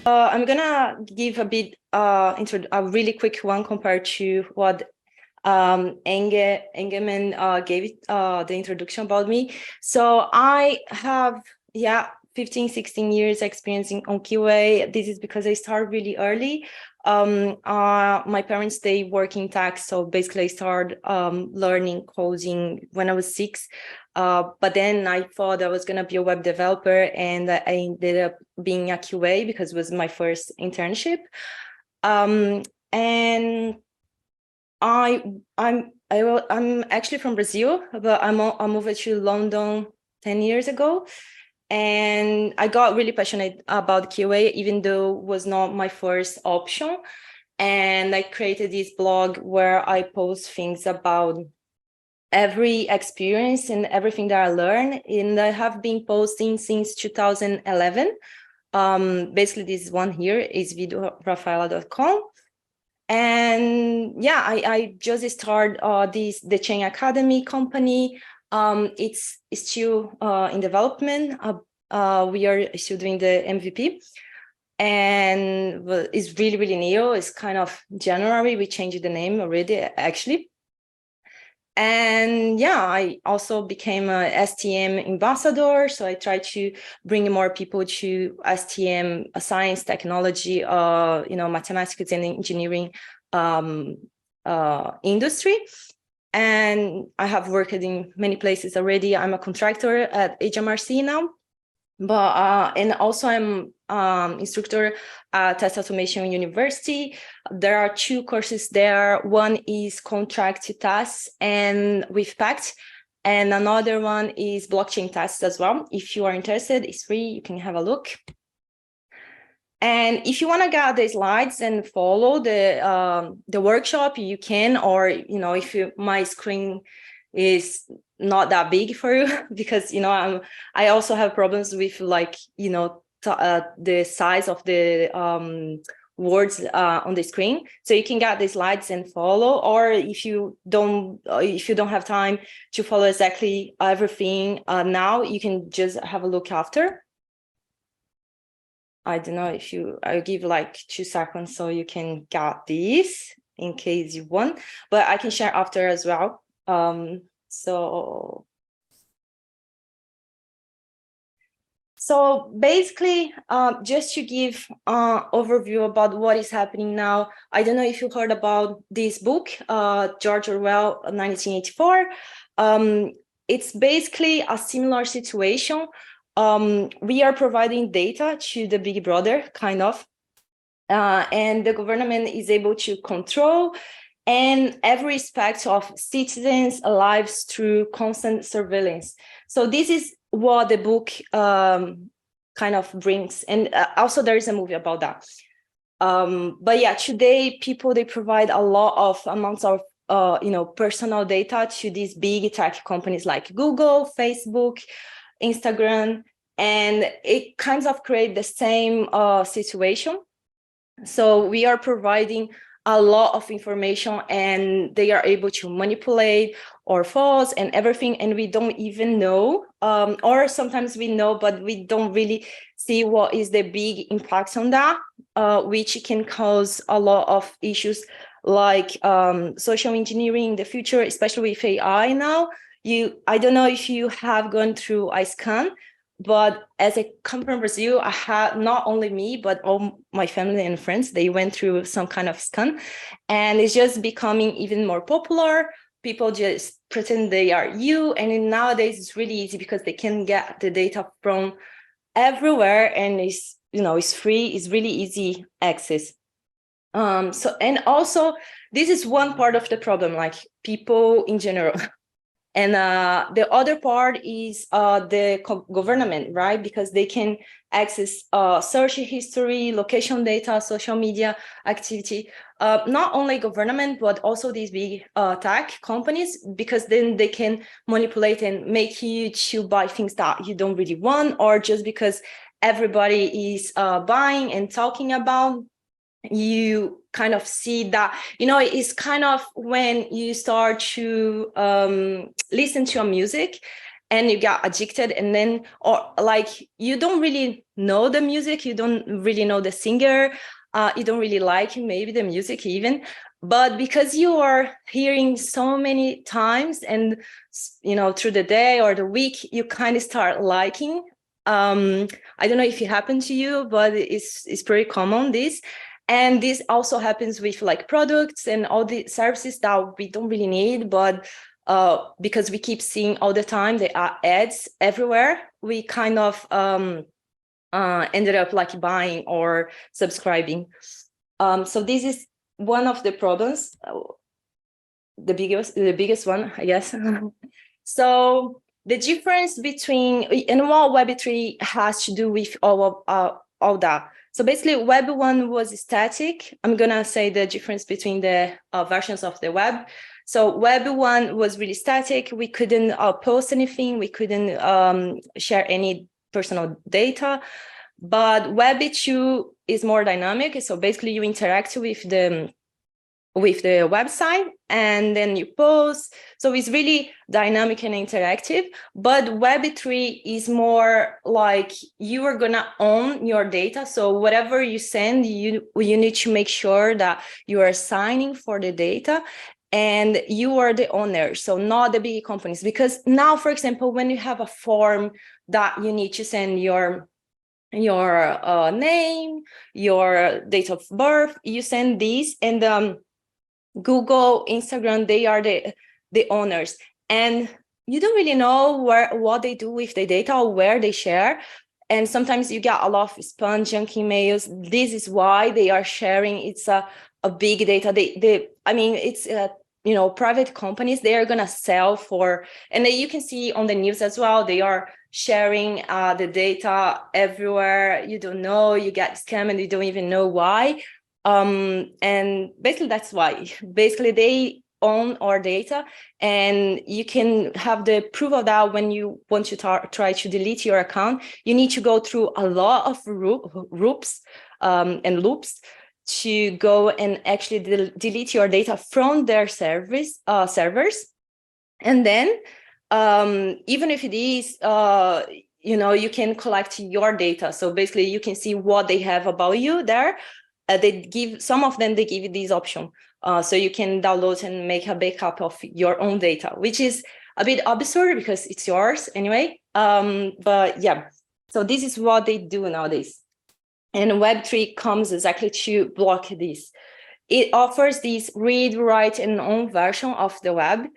I'm gonna give a bit a really quick one compared to what Engeman gave the introduction about me. So I have 15, 16 years experiencing on QA. This is because I started really early. My parents, they work in tech, so basically I started learning coding when I was 6. But then I thought I was going to be a web developer, and I ended up being a QA because it was my first internship. And I'm actually from Brazil, but I moved to London 10 years ago. And I got really passionate about QA, even though it was not my first option. And I created this blog where I post things about every experience and everything that I learned. And I have been posting since 2011. Basically, this one here is Rafaela.com. And yeah, I just started the Chain Academy company. It's still in development. We are still doing the MVP, and it's really, really new. It's kind of January. We changed the name already, actually. And yeah, I also became a STM ambassador. So I try to bring more people to STM, science, technology, mathematics and engineering industry. And I have worked in many places already. I'm a contractor at HMRC now, but and also I'm instructor at Test Automation University. There are 2 courses there. One is contract tests and with PACT, and another one is blockchain tests as well. If you are interested, it's free. You can have a look. And if you want to get the slides and follow the workshop, you can, or if my screen is not that big for you, because I also have problems with the size of the words on the screen. So you can get the slides and follow, or if you don't have time to follow exactly everything now, you can just have a look after. I don't know if I'll give 2 seconds so you can get this in case you want, but I can share after as well. So basically, just to give overview about what is happening now. I don't know if you heard about this book, George Orwell, 1984. It's basically a similar situation. We are providing data to the big brother, kind of, and the government is able to control and every aspect of citizens' lives through constant surveillance. So this is what the book kind of brings. And also there is a movie about that. But yeah, today people, they provide a lot of amounts of personal data to these big tech companies like Google, Facebook, Instagram, and it kind of creates the same situation. So we are providing a lot of information, and they are able to manipulate our thoughts and everything, and we don't even know, or sometimes we know, but we don't really see what is the big impact on that, which can cause a lot of issues like social engineering in the future, especially with AI now. I don't know if you have gone through a scan, but as I come from Brazil, I had, not only me, but all my family and friends, they went through some kind of scan, and it's just becoming even more popular. People just pretend they are you, and nowadays it's really easy because they can get the data from everywhere, and it's free, it's really easy access. So, and also this is one part of the problem, like people in general. And the other part is the government, right? Because they can access search history, location data, social media activity, not only government, but also these big tech companies, because then they can manipulate and make you to buy things that you don't really want, or just because everybody is buying and talking about, you kind of see that, it's kind of when you start to listen to a music and you get addicted, and then, or like, you don't really know the music, you don't really know the singer, you don't really like maybe the music even, but because you are hearing so many times and, you know, through the day or the week, you kind of start liking. I don't know if it happened to you, but it's pretty common, this. And this also happens with like products and all the services that we don't really need, but because we keep seeing all the time the ads everywhere, we kind of ended up like buying or subscribing. So this is one of the problems, the biggest one, I guess. So the difference between, and what Web3 has to do with all that. So basically, Web 1 was static. I'm gonna say the difference between the versions of the web. So Web 1 was really static. We couldn't post anything. We couldn't share any personal data. But Web 2 is more dynamic. So basically, you interact with the website and then you post. So it's really dynamic and interactive. But Web3 is more like you are gonna own your data. So whatever you send, you need to make sure that you are signing for the data and you are the owner, so not the big companies. Because now, for example, when you have a form that you need to send your name, your date of birth, you send these, and Google, Instagram, they are the owners, and you don't really know what they do with the data or where they share. And sometimes you get a lot of spam, junk emails. This is why they are sharing. It's a big data. I mean, it's you know, private companies, they are gonna sell for, and then you can see on the news as well, they are sharing the data everywhere. You don't know, you get scammed and you don't even know why. And basically that's why. Basically they own our data, and you can have the proof of that when you want to try to delete your account. You need to go through a lot of loops and loops to go and actually delete your data from their servers. And then even if it is you know, you can collect your data. So basically you can see what they have about you there. They give, some of them, they give you this option. So you can download and make a backup of your own data, which is a bit absurd because it's yours anyway. But yeah, so this is what they do nowadays. And Web3 comes exactly to block this. It offers this read, write, and own version of the web.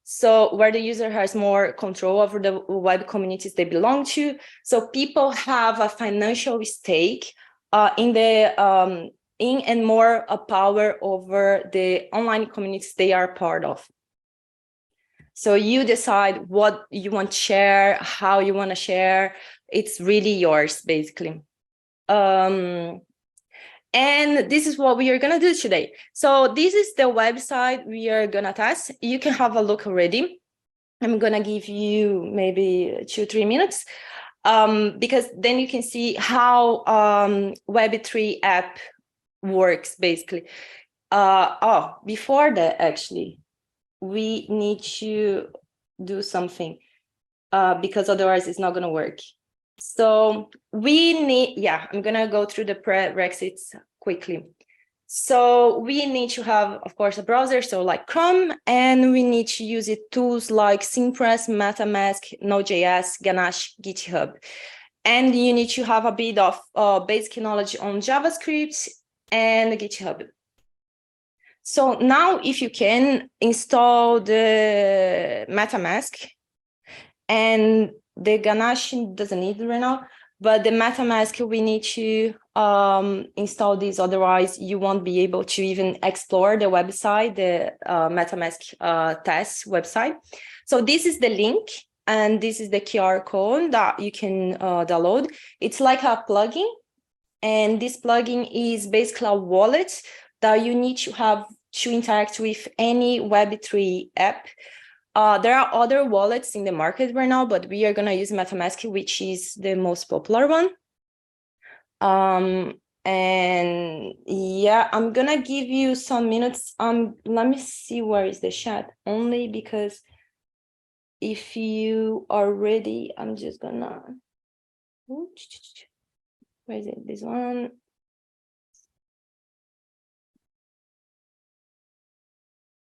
So where the user has more control over the web communities they belong to. So people have a financial stake in the in and more power over the online communities they are part of. So you decide what you want to share, how you want to share. It's really yours, basically. And this is what we are going to do today. So this is the website we are going to test. You can have a look already. I'm going to give you maybe 2-3 minutes because then you can see how Web3 app works, basically. Before that, actually, we need to do something because otherwise it's not going to work. So we need, yeah, I'm going to go through the prerequisites quickly. So we need to have, of course, a browser, so like Chrome, and we need to use it tools like Simpress, MetaMask, Node.js, Ganache, GitHub. And you need to have a bit of basic knowledge on JavaScript and GitHub. So now if you can install the MetaMask, and the Ganache doesn't need it right now, but the MetaMask, we need to install this, otherwise you won't be able to even explore the website, the MetaMask test website. So this is the link, and this is the QR code that you can download. It's like a plugin, and this plugin is basically a wallet that you need to have to interact with any Web3 app. There are other wallets in the market right now, but we are going to use MetaMask, which is the most popular one. And yeah, I'm going to give you some minutes. Let me see where is the chat, only because if you are ready, I'm just going to... Where is it? This one.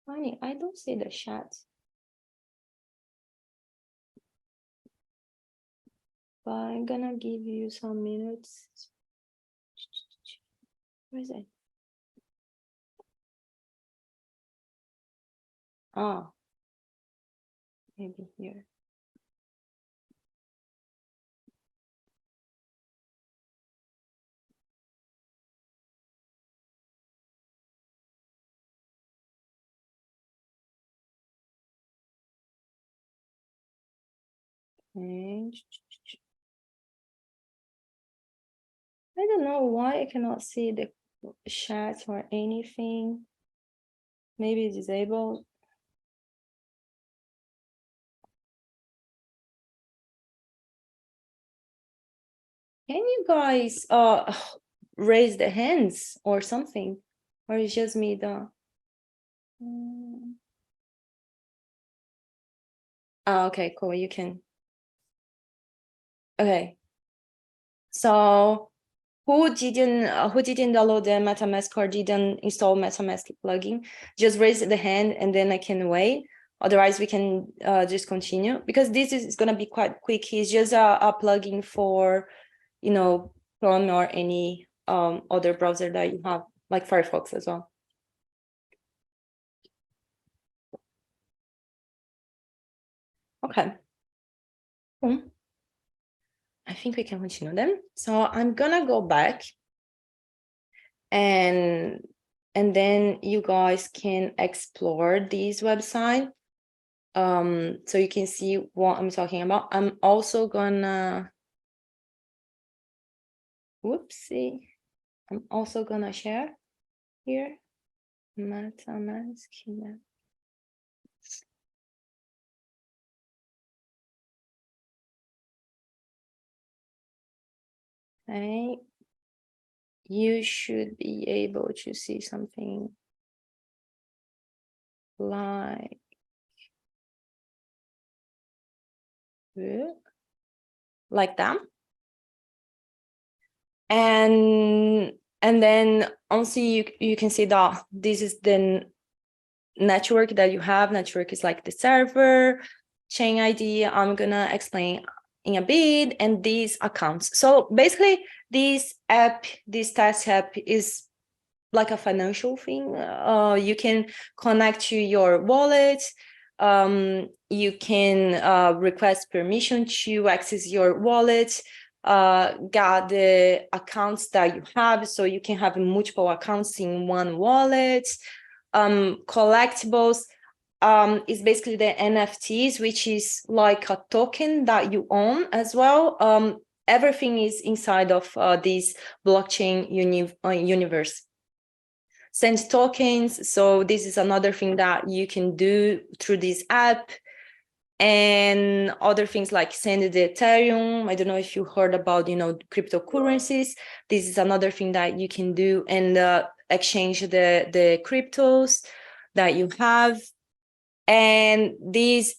Funny, I don't see the chat. But I'm gonna give you some minutes. Where is it? Oh, maybe here. And I don't know why I cannot see the chat or anything. Maybe it's disabled. Can you guys raise the hands or something? Or it's just me the okay, cool, you can. Okay. So who didn't download the MetaMask or didn't install MetaMask plugin? Just raise the hand and then I can wait. Otherwise, we can just continue because this is going to be quite quick. It's just a plugin for, you know, Chrome or any other browser that you have, like Firefox as well. Okay. I think we can continue then. So I'm gonna go back and then you guys can explore this website. So you can see what I'm talking about. I'm also gonna, whoopsie. I'm also gonna share here. MetaMask here. Okay. You should be able to see something like that. And then also you can see that this is the network that you have. Network is like the server, chain ID. I'm gonna explain in a bit, and these accounts. So basically this app, this test app is like a financial thing. You can connect to your wallet. You can request permission to access your wallet, get the accounts that you have, so you can have multiple accounts in one wallet. Collectibles is basically the NFTs, which is like a token that you own as well. Everything is inside of this blockchain universe. Send tokens, so this is another thing that you can do through this app. And other things like send the Ethereum. I don't know if you heard about, you know, cryptocurrencies. This is another thing that you can do, and exchange the cryptos that you have. And these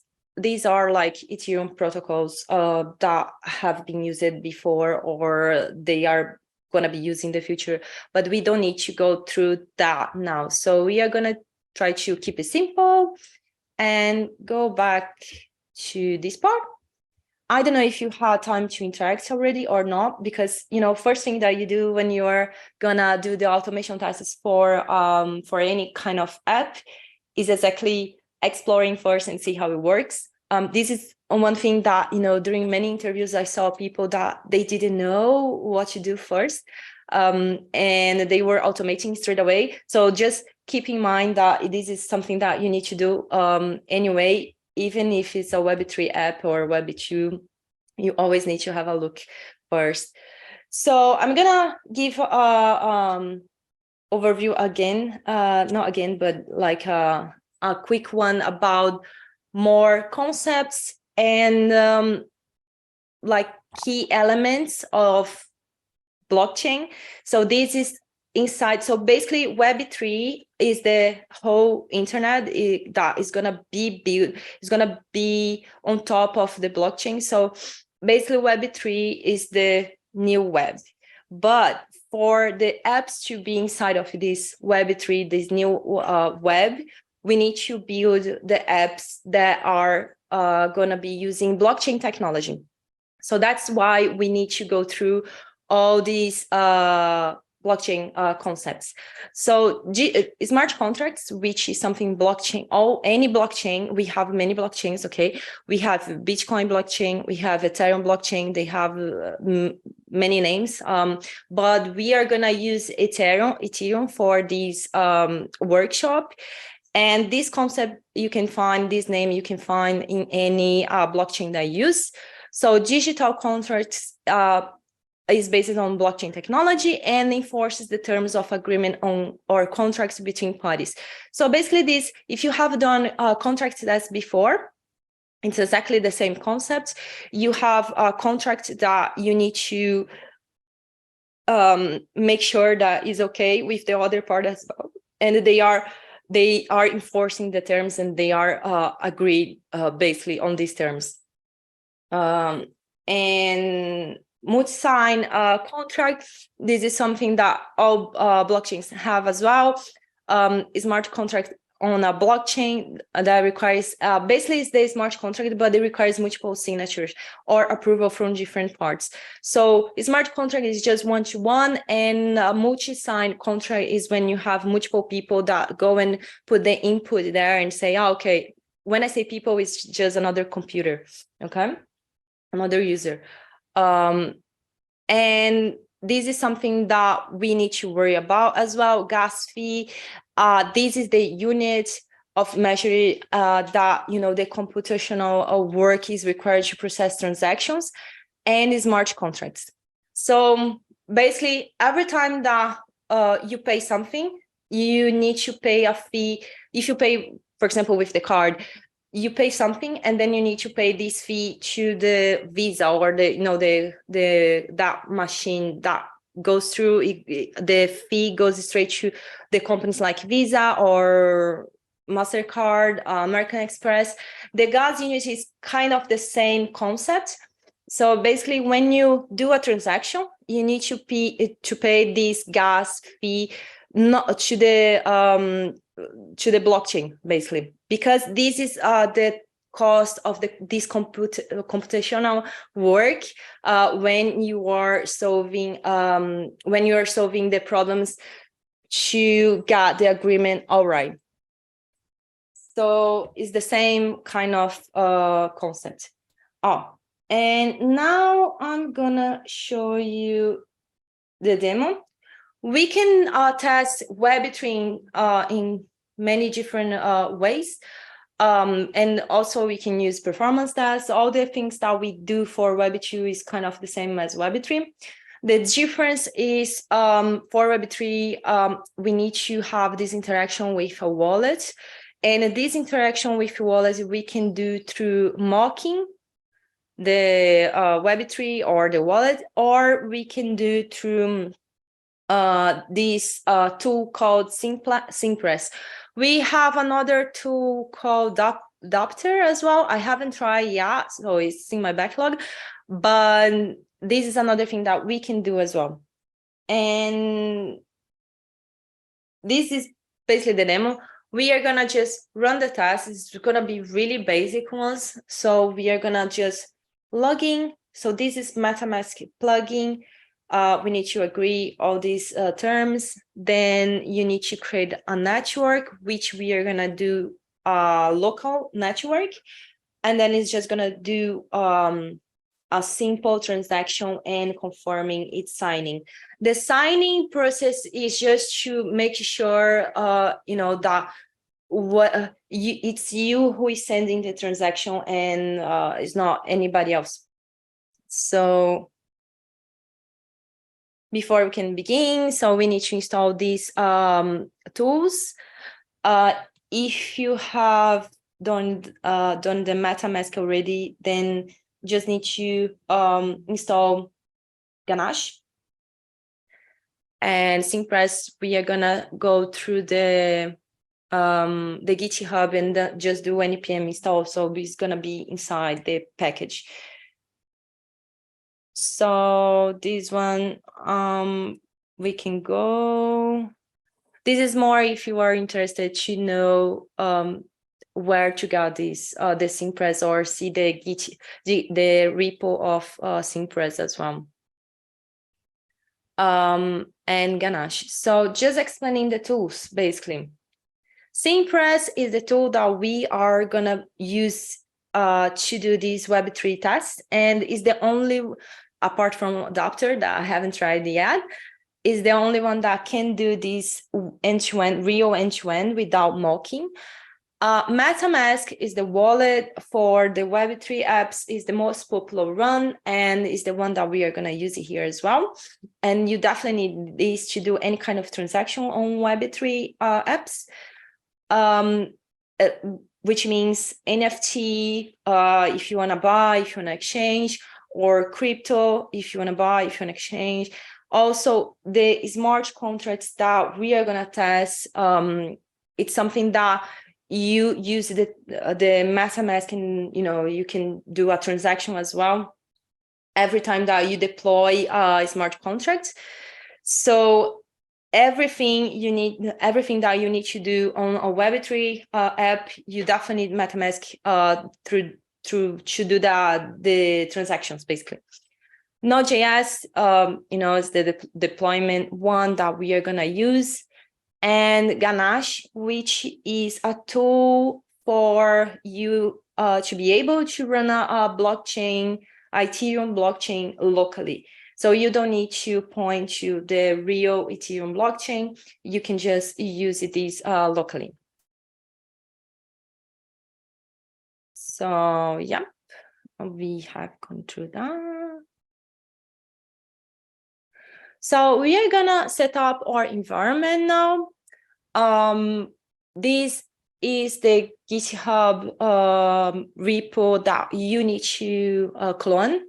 are like Ethereum protocols that have been used before, or they are going to be used in the future, but we don't need to go through that now. So we are going to try to keep it simple and go back to this part. I don't know if you had time to interact already or not, because, you know, first thing that you do when you're gonna do the automation tests for any kind of app is exactly exploring first and see how it works. This is one thing that, you know, during many interviews, I saw people that they didn't know what to do first, and they were automating straight away. So just keep in mind that this is something that you need to do anyway, even if it's a Web3 app or Web2, you always need to have a look first. So I'm gonna give overview again, not again, but like a quick one about more concepts and like key elements of blockchain. So this is inside. So basically Web3 is the whole internet that is going to be built, is going to be on top of the blockchain. So basically Web3 is the new web. But for the apps to be inside of this Web3, this new web, we need to build the apps that are going to be using blockchain technology. So that's why we need to go through all these blockchain concepts. So smart contracts, which is something blockchain, any blockchain, we have many blockchains, okay? We have Bitcoin blockchain, we have Ethereum blockchain, they have many names, but we are gonna use Ethereum for this workshop. And this concept, you can find this name, you can find in any blockchain that I use. So digital contracts is based on blockchain technology and enforces the terms of agreement on or contracts between parties. So basically this, if you have done contracts as before, it's exactly the same concept. You have a contract that you need to make sure that is okay with the other part as well. And they are enforcing the terms and they are agreed basically on these terms. And multi-sign contract, this is something that all blockchains have as well. Smart contract on a blockchain that requires, basically it's the smart contract, but it requires multiple signatures or approval from different parts. So smart contract is just one-to-one, and a multi-sign contract is when you have multiple people that go and put the input there and say, oh, okay, when I say people, it's just another computer, okay? Another user. And this is something that we need to worry about as well. Gas fee, this is the unit of measure that, you know, the computational work is required to process transactions, and smart contracts. So basically, every time that you pay something, you need to pay a fee. If you pay, for example, with the card, you pay something and then you need to pay this fee to the Visa or the, you know, that machine that goes through the fee goes straight to the companies like Visa or MasterCard, American Express. The gas unit is kind of the same concept. So basically, when you do a transaction, you need to pay this gas fee not to the blockchain, basically, because this is the cost of this computational work when you are solving the problems to get the agreement all right. So it's the same kind of concept. And now I'm gonna show you the demo. We can test Web3 in many different ways. And also we can use performance tests. All the things that we do for Web2 is kind of the same as Web3. The difference is for Web3, we need to have this interaction with a wallet. And this interaction with a wallet we can do through mocking the Web3 or the wallet, or we can do through this tool called Simpress. We have another tool called Dopter as well. I haven't tried yet, so it's in my backlog, but this is another thing that we can do as well. And this is basically the demo. We are gonna just run the test. It's gonna be really basic ones. So we are gonna just log in. So this is MetaMask plugin. We need to agree all these terms. Then you need to create a network, which we are gonna do a local network. And then it's just gonna do a simple transaction and confirming its signing. The signing process is just to make sure, you know, that it's you who is sending the transaction and it's not anybody else. So before we can begin, so we need to install these tools. If you have done the MetaMask already, then just need to install Ganache and Simpress. We are gonna go through the GitHub and just do npm install. So it's gonna be inside the package. So this one, we can go. This is more if you are interested to know where to get this the Simpress or see the Git, the repo of Simpress as well. And Ganache. So just explaining the tools, basically. Simpress is the tool that we are gonna use to do this Web3 test, and is the only, apart from Adapter that I haven't tried yet, is the only one that can do this end-to-end, real end-to-end without mocking. MetaMask is the wallet for the Web3 apps, is the most popular one, and is the one that we are going to use it here as well. And you definitely need this to do any kind of transaction on Web3 apps, which means NFT, if you want to buy, if you want to exchange, or crypto, if you want to buy, if you want to exchange. Also, the smart contracts that we are going to test, it's something that you use the MetaMask, and you can do a transaction as well every time that you deploy smart contracts. So everything that you need to do on a Web3 app, you definitely need MetaMask through to do the transactions, basically. Node.js, is the deployment one that we are gonna use, and Ganache, which is a tool for you to be able to run a blockchain, Ethereum blockchain locally. So you don't need to point to the real Ethereum blockchain. You can just use this locally. So yeah, we have gone through that. So we are gonna set up our environment now. This is the GitHub repo that you need to clone.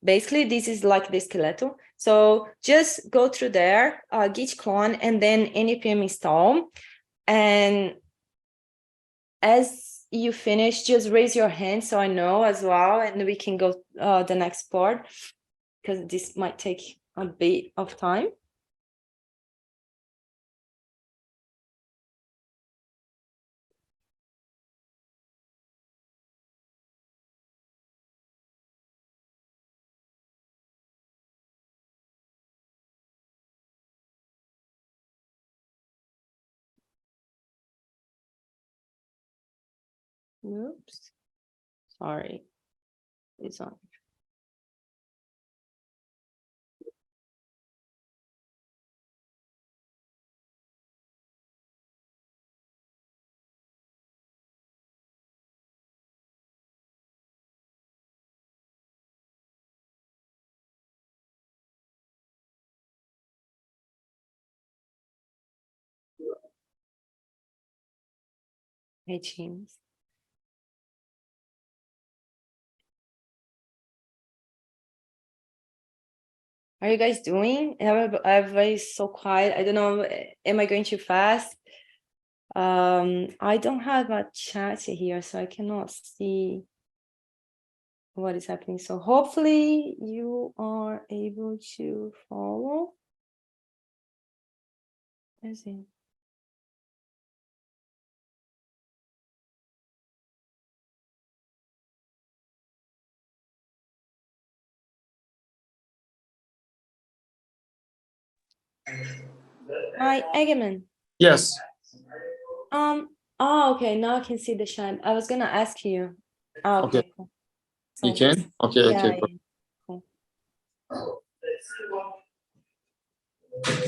Basically, this is like the skeleton. So just go through there, git clone, and then npm install. And as you finish, just raise your hand so I know as well, and we can go the next part, because this might take a bit of time. Oops, sorry, it's on. Hey, James. Are you guys doing? Everybody's so quiet. I don't know. Am I going too fast? I don't have a chat here, so I cannot see what is happening. So hopefully you are able to follow. Let's see. Hi, Egeman. Yes. Oh, okay. Now I can see the chat. I was gonna ask you. Oh, okay. Okay. Cool. You can? Okay, Yeah, okay. yeah. Cool.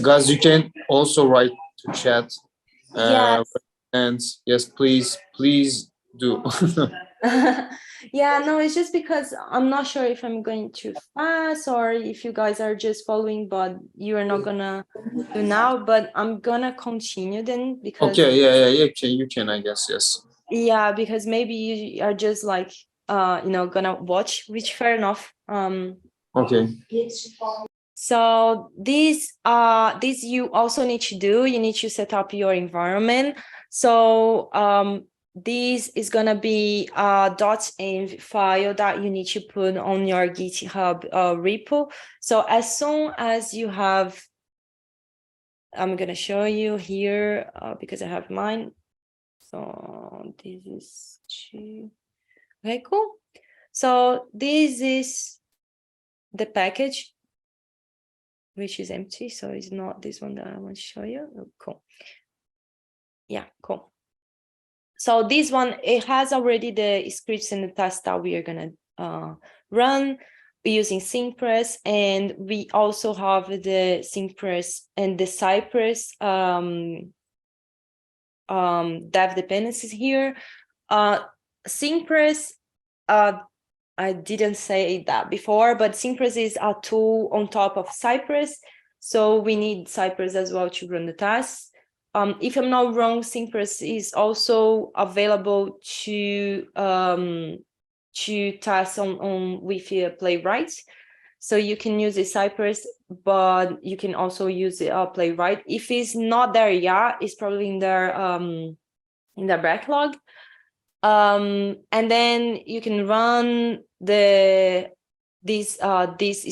Guys, you can also write to chat. Yes. And yes, please do. Yeah, no, it's just because I'm not sure if I'm going too fast or if you guys are just following, but you are not gonna do now. But I'm gonna continue then, because Okay, yeah, you can, I guess, yes. yeah, because maybe you are just like gonna watch, which fair enough. Okay. So this you also need to do. You need to set up your environment. So this is gonna be a .env file that you need to put on your GitHub repo. So as soon as you have, I'm gonna show you here because I have mine. So this is okay, cool. So this is the package, which is empty. So it's not this one that I want to show you. Oh, cool. Yeah, cool. So this one, it has already the scripts and the tests that we are gonna run. We're using Cypress, and we also have the Cypress and the Cypress dev dependencies here. Cypress, I didn't say that before, but Cypress is a tool on top of Cypress. So we need Cypress as well to run the tests. If I'm not wrong, Cypress is also available to test on with Playwright. So you can use the Cypress, but you can also use the Playwright. If it's not there yet, it's probably in their backlog. And then you can run these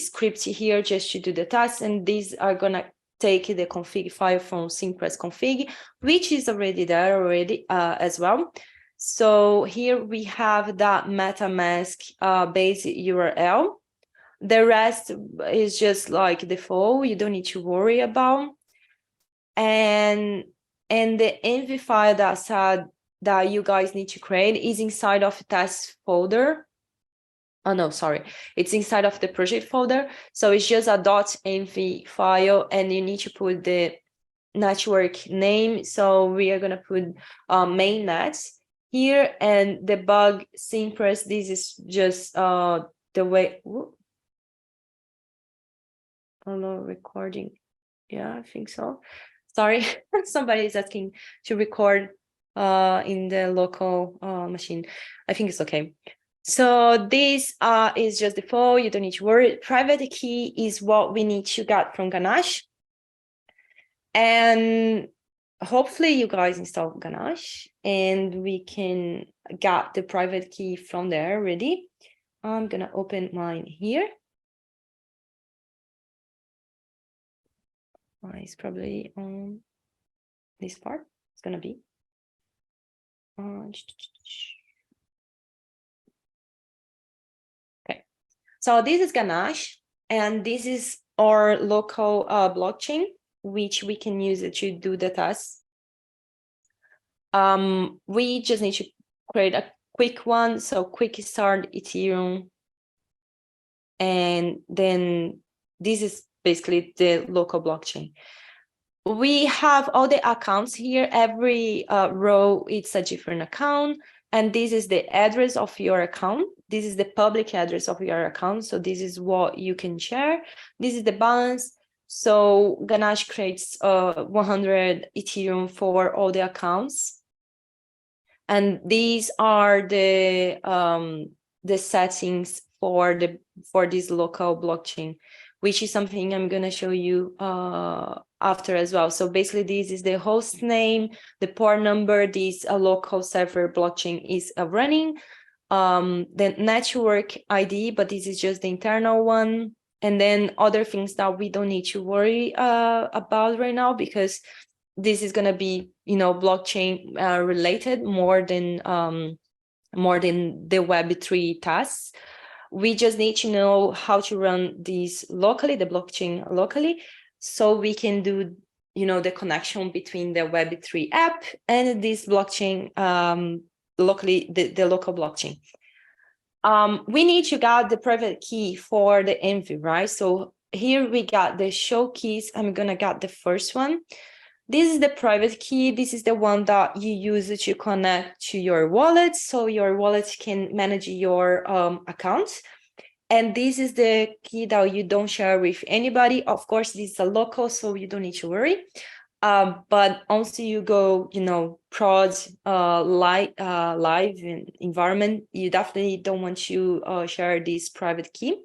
scripts here just to do the tests, and these are gonna take the config file from Cypress config, which is already there as well. So here we have that MetaMask base URL. The rest is just like default, you don't need to worry about. And the env file that you guys need to create is inside of the test folder. Oh no, sorry, it's inside of the project folder. So it's just a .env file, and you need to put the network name. So we are gonna put mainnet here, and debug Cypress. This is just the way. Hello, recording. Yeah, I think so. Sorry, somebody is asking to record in the local machine. I think it's okay. So this is just default. You don't need to worry. Private key is what we need to get from Ganache. And hopefully you guys install Ganache and we can get the private key from there already. I'm gonna open mine here. It's probably on this part. It's gonna be. Okay, so this is Ganache, and this is our local blockchain, which we can use it to do the tests. We just need to create a quick one, so quick start Ethereum, and then this is basically the local blockchain. We have all the accounts here. Every row, it's a different account. And this is the address of your account. This is the public address of your account. So this is what you can share. This is the balance. So Ganache creates 100 Ethereum for all the accounts. And these are the settings for this local blockchain, which is something I'm going to show you after as well. So basically, this is the host name, the port number, this local server blockchain is running, the network ID, but this is just the internal one. And then other things that we don't need to worry about right now, because this is going to be, blockchain related more than the Web3 tasks. We just need to know how to run these locally, the blockchain locally, so we can do, the connection between the Web3 app and this blockchain locally, the local blockchain. We need to get the private key for the env, right? So here we got the show keys. I'm gonna get the first one. This is the private key. This is the one that you use to connect to your wallet, so your wallet can manage your accounts. And this is the key that you don't share with anybody. Of course, this is a local, so you don't need to worry. But once you go, prod live environment, you definitely don't want to share this private key.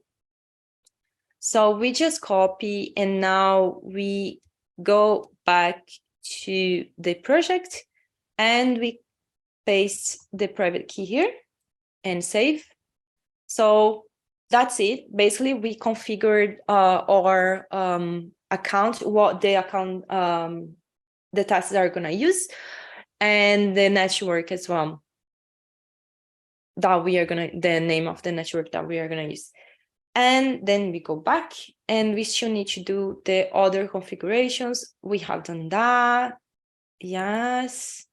So we just copy, and now we go back to the project, and we paste the private key here and save. So that's it. Basically, we configured our account, what the account, the tasks are going to use, and the network as well. That we are going to, the name of the network that we are going to use. And then we go back and we still need to do the other configurations. We have done that. Yes.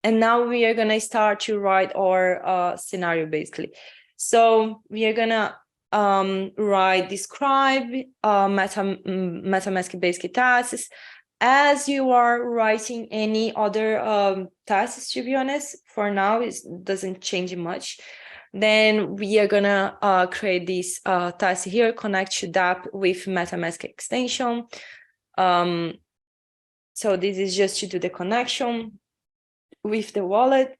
And now we are going to start to write our scenario, basically. So we are going to write describe MetaMask basic tasks. As you are writing any other tasks, to be honest, for now, it doesn't change much. Then we are going to create this task here, connect to DApp with MetaMask extension. So this is just to do the connection with the wallet.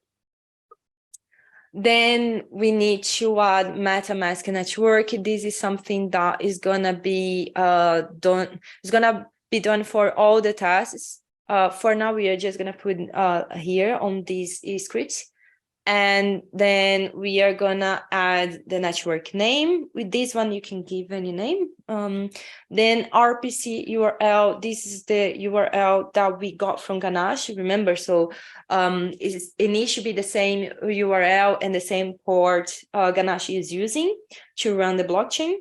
Then we need to add MetaMask network. This is something that is gonna be done. It's gonna be done for all the tasks. For now, we are just gonna put here on these scripts, and then we are gonna add the network name. With this one, you can give any name. Then RPC URL. This is the URL that we got from Ganache. Remember, so it needs to be the same URL and the same port Ganache is using to run the blockchain.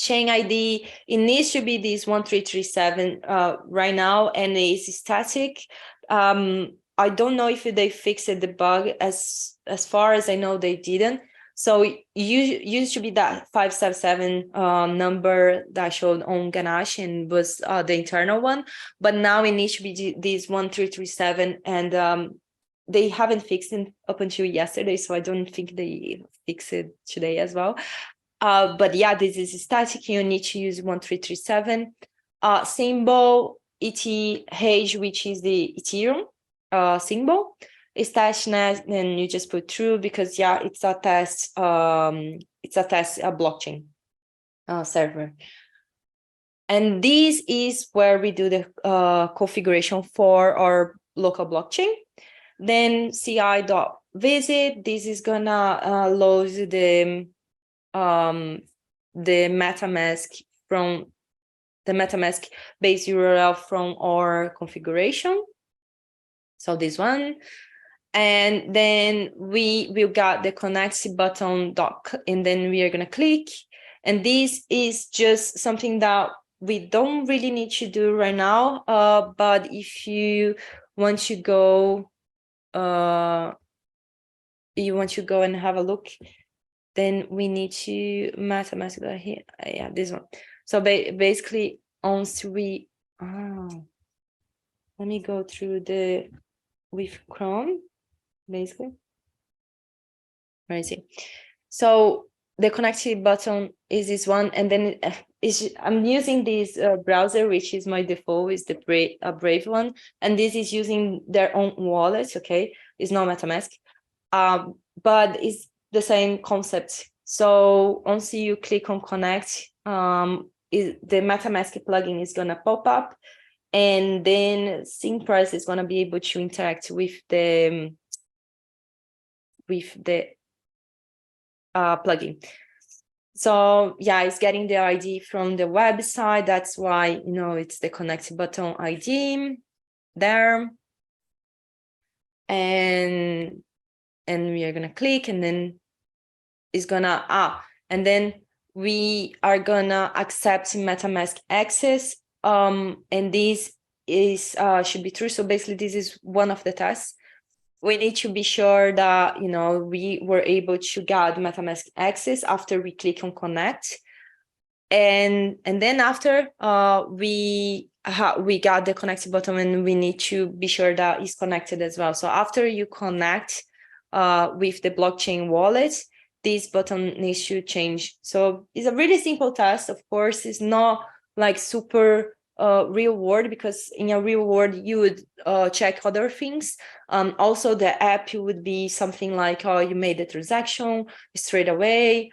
Chain ID, it needs to be this 1337 right now, and it's static. I don't know if they fixed the bug. As far as I know, they didn't. So it used to be that 577 number that showed on Ganache and was the internal one, but now it needs to be this 1337, and they haven't fixed it up until yesterday, so I don't think they fix it today as well. But yeah, this is static. You need to use 1337. Symbol ETH, which is the Ethereum symbol. Is testnet, and you just put true because yeah, it's a test. It's a test blockchain server. And this is where we do the configuration for our local blockchain. Then ci.visit. This is gonna load the MetaMask from the MetaMask base URL from our configuration. So this one. And then we will got the connect button doc, and then we are going to click. And this is just something that we don't really need to do right now. But if you want to go, and have a look, then we need to MetaMask here. Yeah, this one. So basically, once we, let me go through with Chrome. Basically, where is it? So the connect button is this one, and then I'm using this browser, which is my default, is the Brave one, and this is using their own wallet. Okay, it's not MetaMask, but it's the same concept. So once you click on connect, the MetaMask plugin is gonna pop up, and then Synpress is gonna be able to interact with the plugin. So yeah, it's getting the ID from the website. That's why, it's the connect button ID there. And we are gonna click, and then it's gonna, and then we are gonna accept MetaMask access. And this is should be true. So basically, this is one of the tests. We need to be sure that, we were able to get MetaMask access after we click on connect. And then after we got the connect button, and we need to be sure that it's connected as well. So after you connect with the blockchain wallet, this button needs to change. So it's a really simple test. Of course, it's not like super real world, because in a real world you would check other things. Also, the app would be something like, you made the transaction straight away.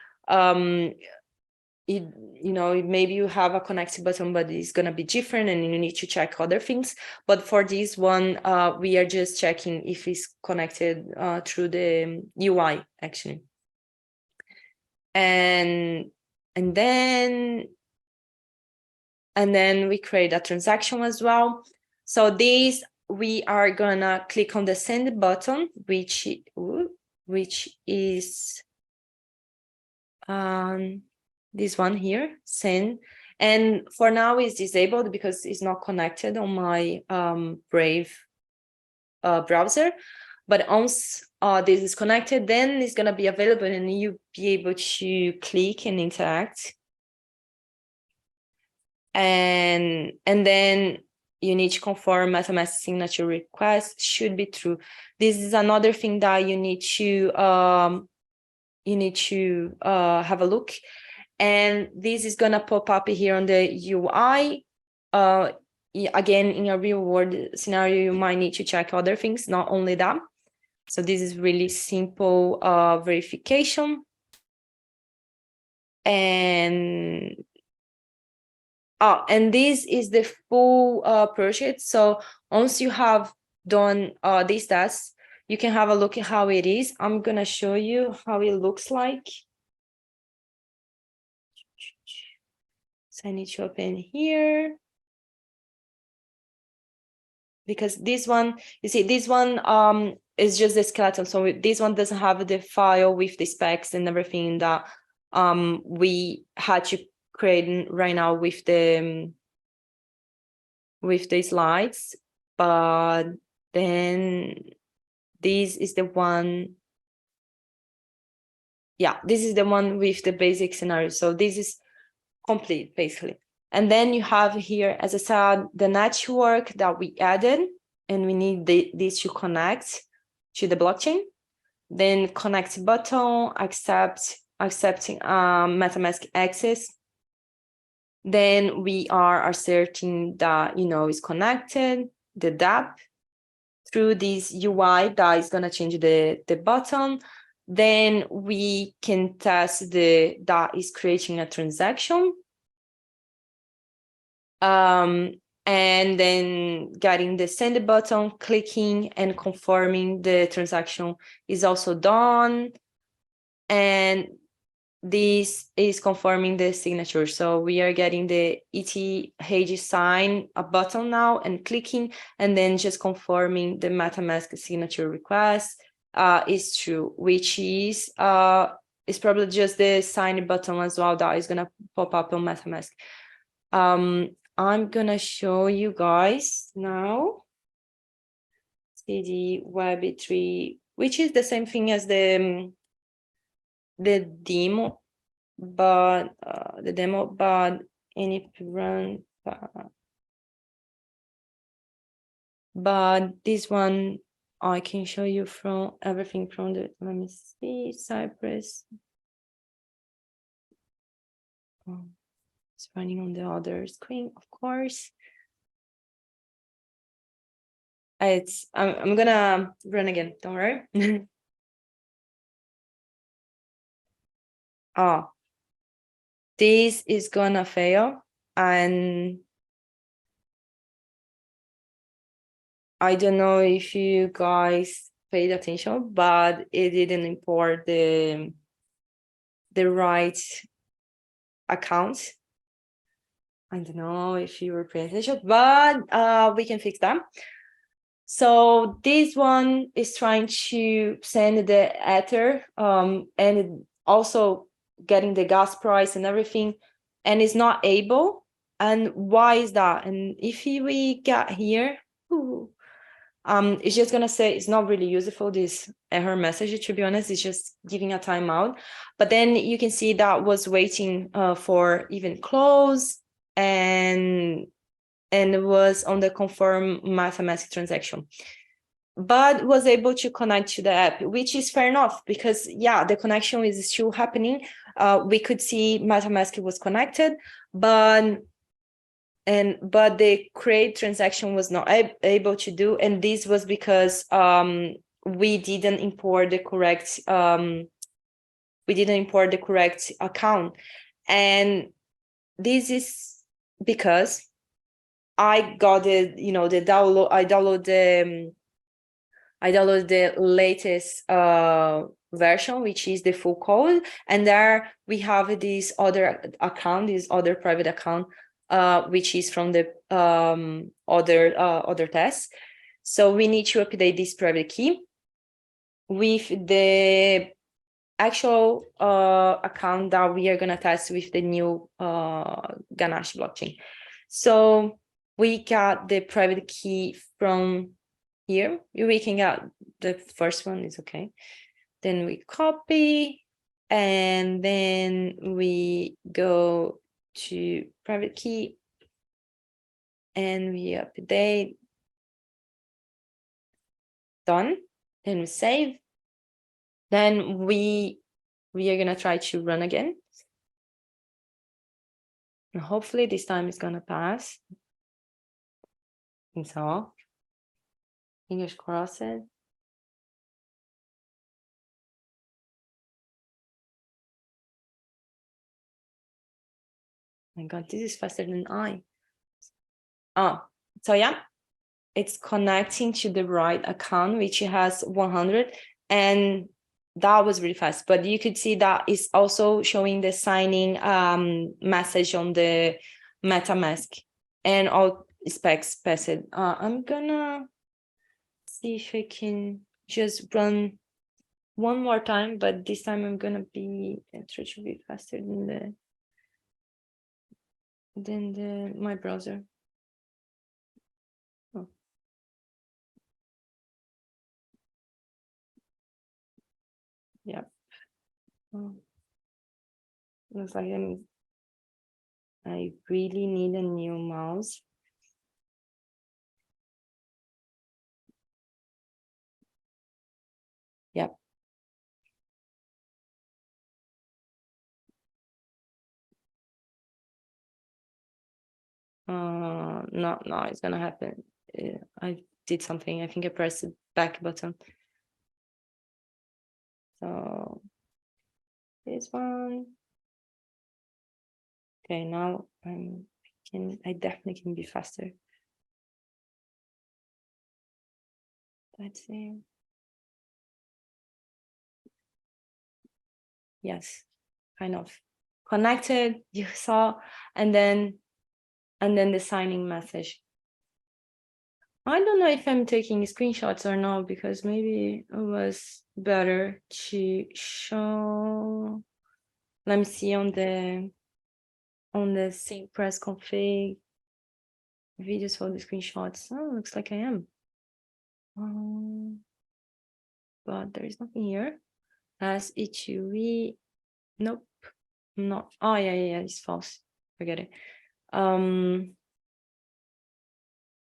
maybe you have a connect button, but it's going to be different and you need to check other things. But for this one, we are just checking if it's connected through the UI, actually. And then we create a transaction as well. So this, we are gonna click on the send button, which is this one here, send. And for now it's disabled because it's not connected on my Brave browser. But once this is connected, then it's gonna be available and you'll be able to click and interact. And then you need to confirm MetaMask signature request should be true. This is another thing that you need to have a look. And this is gonna pop up here on the UI. Again, in a real world scenario, you might need to check other things, not only that. So this is really simple verification. And this is the full purchase. So once you have done these tests, you can have a look at how it is. I'm gonna show you how it looks like. So I need to open here. Because this one, you see, this one is just the skeleton. So this one doesn't have the file with the specs and everything that we had to create right now with the slides. But then this is the one. Yeah, this is the one with the basic scenario. So this is complete, basically. And then you have here, as I said, the network that we added, and we need this to connect to the blockchain. Then connect button, accepting MetaMask access. Then we are asserting that, it's connected, the dApp, through this UI that is gonna change the button. Then we can test that is creating a transaction. And then getting the send button, clicking and confirming the transaction is also done. And this is confirming the signature. So we are getting the ETH sign a button now and clicking, and then just confirming the MetaMask signature request is true, which is probably just the sign button as well that is gonna pop up on MetaMask. I'm gonna show you guys now CD Web3, which is the same thing as the demo, but any run, but this one I can show you from everything from the, let me see, Cypress. It's running on the other screen, of course. I'm gonna run again, don't worry. This is gonna fail, and I don't know if you guys paid attention, but it didn't import the right account. I don't know if you were paying attention, but we can fix that. So this one is trying to send the Ether and also getting the gas price and everything, and it's not able. And why is that? And if we get here, it's just gonna say it's not really useful, this error message, to be honest. It's just giving a timeout. But then you can see that was waiting for even close, and it was on the confirm MetaMask transaction, but was able to connect to the app, which is fair enough, because yeah, the connection is still happening. We could see MetaMask was connected, but the create transaction was not able to do, and this was because we didn't import the correct account. And this is because I got the, the download. I download the latest version, which is the full code, and there we have this other account, this other private account, which is from the other tests. So we need to update this private key with the actual account that we are going to test with the new Ganache blockchain. So we got the private key from here. We can get the first one, is okay. Then we copy, and then we go to private key, and we update. Done. Then we save. Then we are gonna try to run again. And hopefully this time it's gonna pass. I think so. Fingers crossed. My God, this is faster than I. Oh, so yeah, it's connecting to the right account, which has 100, and that was really fast. But you could see that it's also showing the signing message on the MetaMask, and all specs passed. I'm gonna see if I can just run one more time, but this time I'm gonna try to be faster than my browser. Oh. Yeah. Oh. Looks like I really need a new mouse. Yep. No, it's gonna happen. I did something. I think I pressed the back button. So this one. Okay, now I definitely can be faster. Let's see. Yes, kind of connected, you saw, and then the signing message. I don't know if I'm taking screenshots or not, because maybe it was better to show. Let me see on the sync press config videos for the screenshots. Oh, looks like I am. But there is nothing here. As E2E, nope, not. Oh yeah, it's false. Forget it.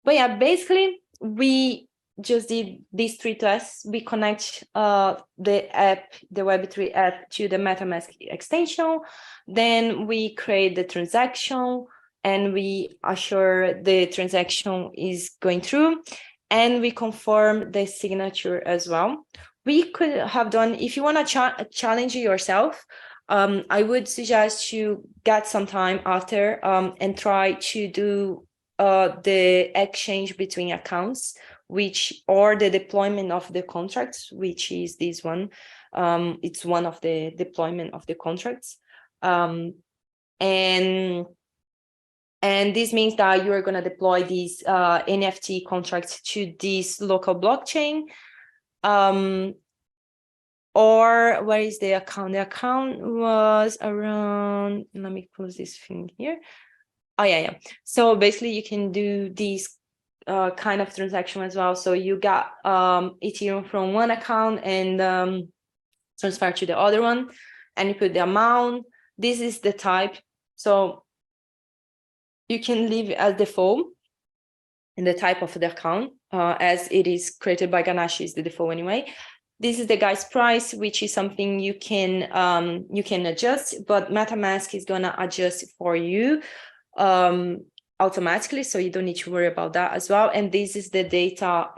But yeah, basically we just did these 3 tests. We connect the Web3 app to the MetaMask extension. Then we create the transaction, and we assure the transaction is going through, and we confirm the signature as well. We could have done, if you want to challenge yourself, I would suggest to get some time after and try to do the exchange between accounts, or the deployment of the contracts, which is this one. It's one of the deployment of the contracts. And this means that you are going to deploy these NFT contracts to this local blockchain. Or where is the account? The account was around, let me close this thing here. Oh, yeah. So basically you can do these kind of transaction as well. So you got Ethereum from one account and transfer to the other one, and you put the amount. This is the type. So you can leave it as default in the type of the account, as it is created by Ganache, is the default anyway. This is the gas price, which is something you can adjust, but MetaMask is gonna adjust for you automatically, so you don't need to worry about that as well. And this is the data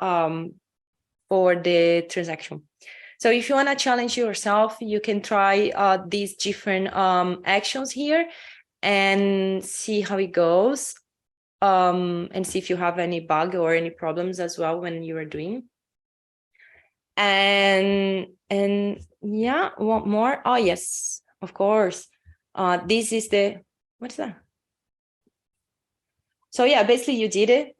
for the transaction. So if you want to challenge yourself, you can try these different actions here and see how it goes, and see if you have any bug or any problems as well when you are doing. And yeah, one more. Oh yes, of course. This is the, what's that? So yeah, basically you did it.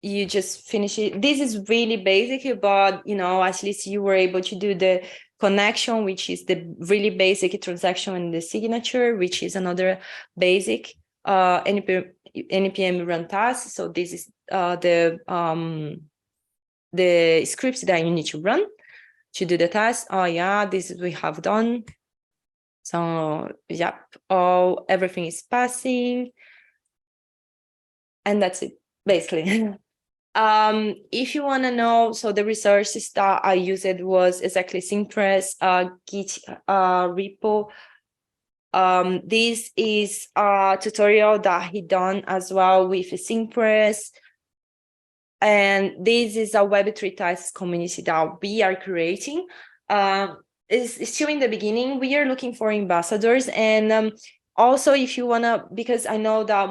You just finish it. This is really basic, but at least you were able to do the connection, which is the really basic transaction, and the signature, which is another basic npm run task. So this is the scripts that you need to run to do the task. Oh yeah, this is we have done. So yep, everything is passing. And that's it, basically. If you want to know, so the resources that I used was exactly Syncpress, Git repo. This is a tutorial that he done as well with Syncpress. And this is a Web3 test community that we are creating. It's still in the beginning. We are looking for ambassadors, and also if you wanna, because I know that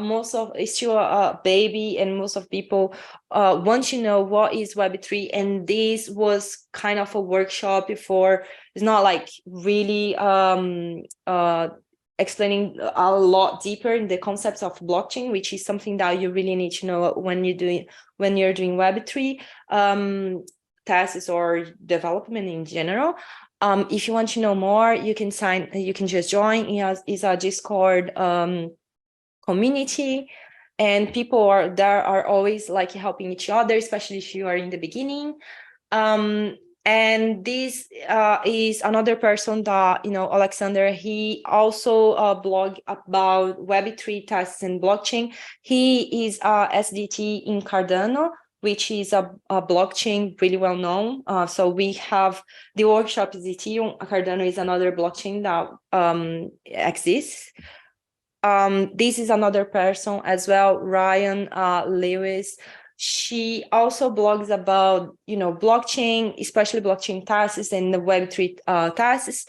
it's still a baby, and most of people want to know what is Web3, and this was kind of a workshop before. It's not like really explaining a lot deeper in the concepts of blockchain, which is something that you really need to know when you're doing Web3 tasks or development in general. If you want to know more, you can just join. It's a Discord community, and people are always like helping each other, especially if you are in the beginning. And this is another person that, Alexander, he also blog about Web3 tasks and blockchain. He is a SDT in Cardano, which is a blockchain really well known. So we have the workshop ZT. Cardano is another blockchain that exists. This is another person as well, Ryan Lewis. She also blogs about, blockchain, especially blockchain tasks and the Web3 tasks.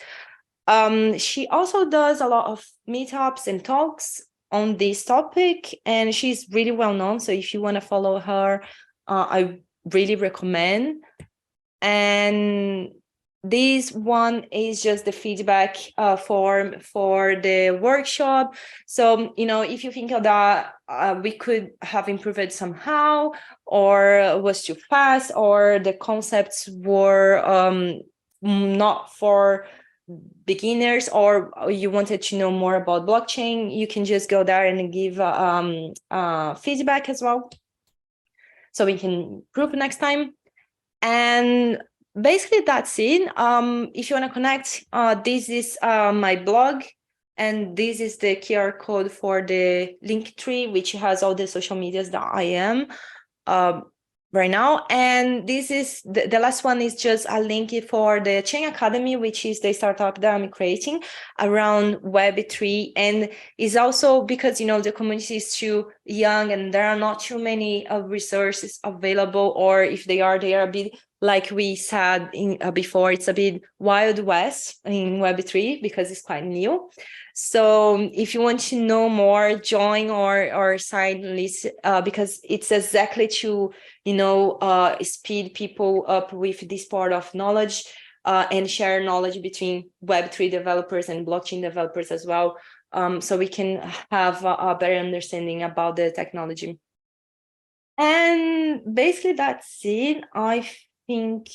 She also does a lot of meetups and talks on this topic, and she's really well known. So if you want to follow her, I really recommend. And this one is just the feedback form for the workshop. So, if you think that we could have improved somehow, or was too fast, or the concepts were not for beginners, or you wanted to know more about blockchain, you can just go there and give feedback as well, so we can improve next time. And basically that's it. If you want to connect, this is my blog, and this is the QR code for the Linktree, which has all the social medias that I am right now. And this is the last one is just a link for the Chain Academy, which is the startup that I'm creating around Web3. And is also because, the community is too young and there are not too many resources available, or if they are a bit, like we said before, it's a bit Wild West in Web3 because it's quite new. So if you want to know more, join our sign list, because it's exactly to, speed people up with this part of knowledge, and share knowledge between Web3 developers and blockchain developers as well, so we can have a better understanding about the technology. And basically that's it. I think